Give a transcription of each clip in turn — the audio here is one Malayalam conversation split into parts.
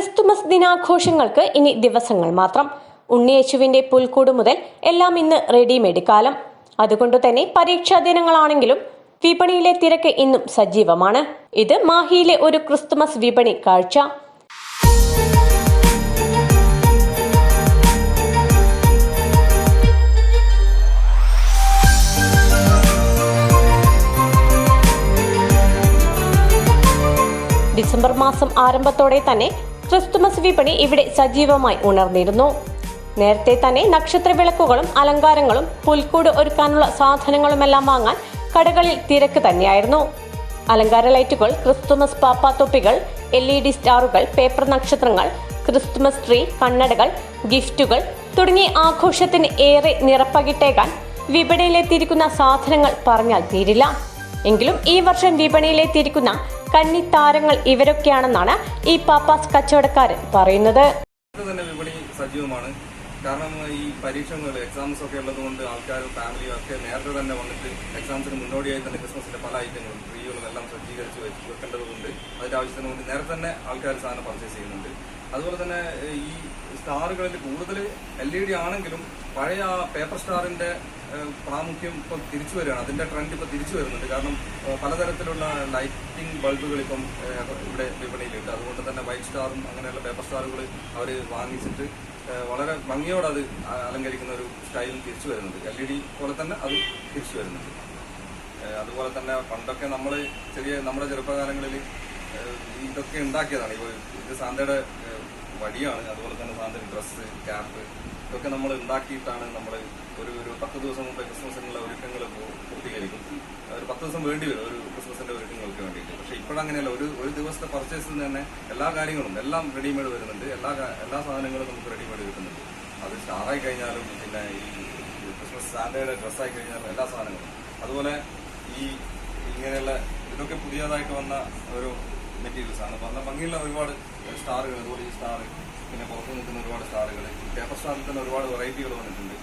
ക്രിസ്തുമസ് ദിനാഘോഷങ്ങൾക്ക് ഇനി ദിവസങ്ങൾ മാത്രം. ഉണ്ണിയേശുവിന്റെ പുൽക്കൂട് മുതൽ എല്ലാം ഇന്ന് റെഡിമെയ്ഡ് കാലം. അതുകൊണ്ടു തന്നെ പരീക്ഷാ ദിനങ്ങളാണെങ്കിലും വിപണിയിലെ തിരക്ക് ഇന്നും സജീവമാണ്. ഇത് മാഹിയിലെ ഒരു ക്രിസ്തുമസ് വിപണി കാഴ്ച. ഡിസംബർ മാസം ആരംഭത്തോടെ തന്നെ ക്രിസ്തുമസ് വിപണി ഇവിടെ സജീവമായി ഉണർന്നിരുന്നു. നേരത്തെ തന്നെ നക്ഷത്ര വിളക്കുകളും അലങ്കാരങ്ങളും പുൽക്കൂട് ഒരുക്കാനുള്ള സാധനങ്ങളുമെല്ലാം വാങ്ങാൻ കടകളിൽ തിരക്ക് തന്നെയായിരുന്നു. അലങ്കാര ലൈറ്റുകൾ, ക്രിസ്തുമസ് പാപ്പാത്തൊപ്പികൾ, LED സ്റ്റാറുകൾ, പേപ്പർ നക്ഷത്രങ്ങൾ, ക്രിസ്തുമസ് ട്രീ, കണ്ണടകൾ, ഗിഫ്റ്റുകൾ തുടങ്ങിയ ആഘോഷത്തിന് ഏറെ നിറപ്പകിട്ടേക്കാൻ വിപണിയിലെത്തിയിരിക്കുന്ന സാധനങ്ങൾ പറഞ്ഞാൽ തീരില്ല. എങ്കിലും ഈ വർഷം വിപണിയിലെത്തിയിരിക്കുന്ന കന്നി താരങ്ങൾ ഇവരൊക്കെയാണെന്നാണ് ഈ പാപ്പാസ് കച്ചവടക്കാരൻ പറയുന്നത്. വിപണി സജീവമാണ്. കാരണം ഈ പരീക്ഷകൾ, എക്സാംസ് ഒക്കെ ഉള്ളതുകൊണ്ട് ആൾക്കാരും ഫാമിലിയും ഒക്കെ നേരത്തെ തന്നെ വന്നിട്ട് എക്സാംസിന് മുന്നോടിയായി തന്നെ ക്രിസ്മസിന്റെ പല ഐറ്റങ്ങളും, ട്രീകളും എല്ലാം സജ്ജീകരിച്ച് വെക്കേണ്ടതുകൊണ്ട് അതിന്റെ ആവശ്യത്തിന് വേണ്ടി നേരത്തെ തന്നെ ആൾക്കാർ സാധനം പർച്ചേസ് ചെയ്യുന്നുണ്ട്. അതുപോലെ തന്നെ ഈ സ്റ്റാറുകളിൽ കൂടുതൽ LED ആണെങ്കിലും പഴയ ആ പേപ്പർ സ്റ്റാറിന്റെ പ്രാമുഖ്യം ഇപ്പം തിരിച്ചു വരികയാണ്. അതിന്റെ ട്രെൻഡ് ഇപ്പം തിരിച്ചു വരുന്നുണ്ട്. കാരണം പലതരത്തിലുള്ള ലൈറ്റിംഗ് ബൾബുകൾ ഇപ്പം ഇവിടെ വിപണിയിലുണ്ട്. അതുകൊണ്ട് തന്നെ വൈറ്റ് സ്റ്റാറും അങ്ങനെയുള്ള പേപ്പർ സ്റ്റാറുകൾ അവർ വാങ്ങിച്ചിട്ട് വളരെ ഭംഗിയോടെ അത് അലങ്കരിക്കുന്ന ഒരു സ്റ്റൈലും തിരിച്ചു വരുന്നുണ്ട്. LED പോലെ തന്നെ അത് തിരിച്ചു വരുന്നുണ്ട്. അതുപോലെ തന്നെ പണ്ടൊക്കെ നമ്മുടെ ചെറുപ്പകാലങ്ങളിൽ ഇതൊക്കെ ഉണ്ടാക്കിയതാണ്. ഇത് സാന്തയുടെ വടിയാണ്. അതുപോലെ തന്നെ സാന്തയുടെ ഡ്രസ്സ്, ക്യാപ്പ് ഇതൊക്കെ നമ്മൾ ഉണ്ടാക്കിയിട്ടാണ് നമ്മൾ ഒരു 10 ദിവസം മുമ്പ് ക്രിസ്മസിനുള്ള ഒരുക്കങ്ങൾ പൂർത്തീകരിക്കും. ഒരു 10 ദിവസം വേണ്ടി വരും ഒരു ക്രിസ്മസിന്റെ ഒരുക്കങ്ങൾക്ക് വേണ്ടിയിട്ട്. പക്ഷെ ഇപ്പോഴങ്ങനെയല്ല. ഒരു ദിവസത്തെ പർച്ചേസിന് തന്നെ എല്ലാ കാര്യങ്ങളും എല്ലാം റെഡിമെയ്ഡ് വരുന്നുണ്ട്. എല്ലാ സാധനങ്ങളും നമുക്ക് റെഡിമെയ്ഡ് കിട്ടുന്നുണ്ട്. അത് സ്റ്റാറായി കഴിഞ്ഞാലും പിന്നെ ഈ ക്രിസ്മസ് സാന്തയുടെ ഡ്രസ്സായി കഴിഞ്ഞാലും എല്ലാ സാധനങ്ങളും. അതുപോലെ ഇങ്ങനെയുള്ള ഇതൊക്കെ പുതിയതായിട്ട് വന്ന ഒരു മെറ്റീരിയൽസ് ആണ്. പറഞ്ഞ ഭംഗിയുള്ള ഒരുപാട് സ്റ്റാറുകൾ, അതുപോലെ ഈ സ്റ്റാർ, പിന്നെ പുറത്ത് നിൽക്കുന്ന ഒരുപാട് സ്റ്റാറുകൾ, പേപ്പർ സ്റ്റാറിൽ തന്നെ ഒരുപാട് വെറൈറ്റികൾ വന്നിട്ടുണ്ട്.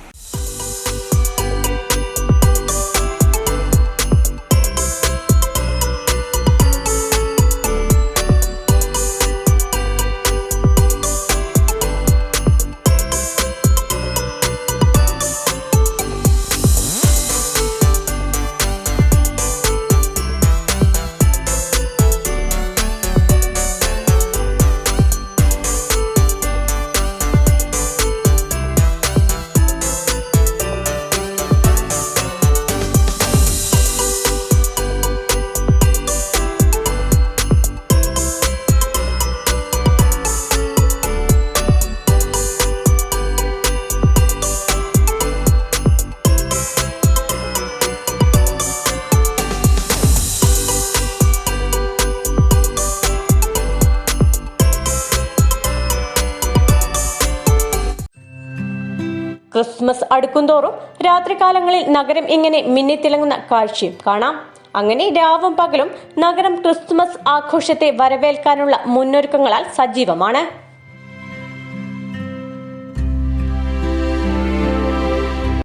ക്രിസ്മസ് അടുക്കുംതോറും രാത്രികാലങ്ങളിൽ നഗരം ഇങ്ങനെ മിന്നിത്തിളങ്ങുന്ന കാഴ്ചയും കാണാം. അങ്ങനെ രാവും പകലും നഗരം ക്രിസ്തുമസ് ആഘോഷത്തെ വരവേൽക്കാനുള്ള മുന്നൊരുക്കങ്ങളാൽ സജീവമാണ്.